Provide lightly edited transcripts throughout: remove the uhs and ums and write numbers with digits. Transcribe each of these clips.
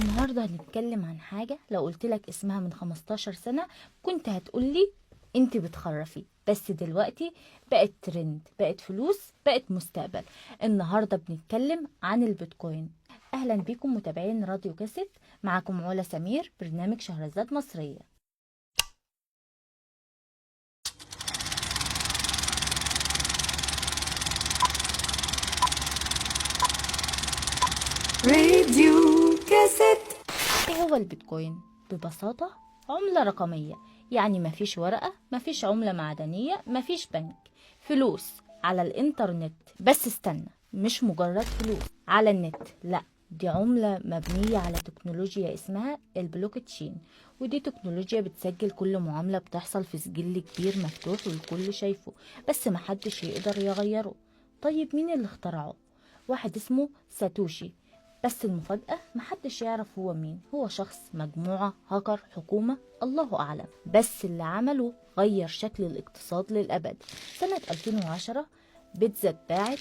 النهاردة هنتكلم عن حاجة لو قلتلك اسمها من 15 سنة كنت هتقولي انت بتخرفي، بس دلوقتي بقت ترند، بقت فلوس، بقت مستقبل. النهاردة بنتكلم عن البيتكوين. اهلا بكم متابعين راديو كاسيت، معكم علا سمير، برنامج شهرزاد مصرية. راديو كاسيت. ايه هو البيتكوين؟ ببساطة عملة رقمية، يعني مفيش ورقة، مفيش عملة معدنية، مفيش بنك، فلوس على الانترنت. بس استنى، مش مجرد فلوس على النت، لا، دي عملة مبنية على تكنولوجيا اسمها البلوك تشين. ودي تكنولوجيا بتسجل كل معاملة بتحصل في سجل كبير مفتوح والكل شايفه، بس محدش يقدر يغيره. طيب مين اللي اخترعه؟ واحد اسمه ساتوشي. بس المفاجأة محدش يعرف هو مين. هو شخص، مجموعة، هاكر، حكومة، الله أعلم. بس اللي عمله غير شكل الاقتصاد للأبد. سنة 2010 بيتزا اتباعت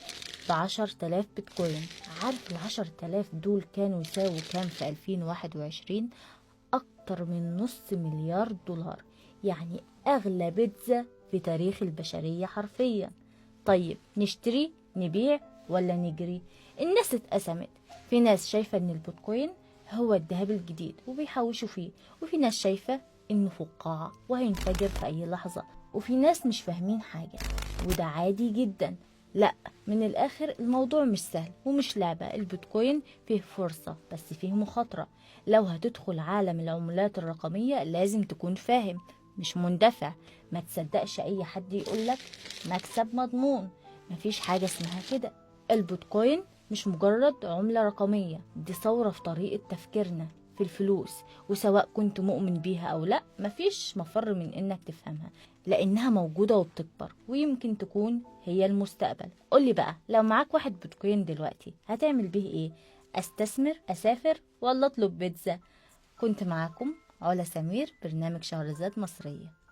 ب10,000 بيتكوين. عارف ال10,000 دول كانوا يساووا كام في 2021؟ أكتر من $500,000,000. يعني أغلى بيتزا في تاريخ البشرية حرفيا. طيب نشتري، نبيع، ولا نجري؟ الناس اتقسمت. في ناس شايفة ان البيتكوين هو الذهب الجديد وبيحوشوا فيه، وفي ناس شايفة انه فقاعة وهينفجر في اي لحظة، وفي ناس مش فاهمين حاجة، وده عادي جدا. لا، من الاخر الموضوع مش سهل ومش لعبة. البيتكوين فيه فرصة بس فيه مخاطرة. لو هتدخل عالم العملات الرقمية لازم تكون فاهم، مش مندفع. ما تصدقش اي حد يقولك مكسب مضمون. مفيش حاجة اسمها كده. البيتكوين مش مجرد عملة رقمية، دي ثورة في طريقة تفكيرنا في الفلوس. وسواء كنت مؤمن بيها او لا، مفيش مفر من انك تفهمها، لانها موجودة وبتكبر ويمكن تكون هي المستقبل. قولي بقى، لو معاك 1 بيتكوين دلوقتي هتعمل به ايه؟ استثمر، اسافر، ولا اطلب بيتزا؟ كنت معاكم علا سمير، برنامج شهرزاد مصرية.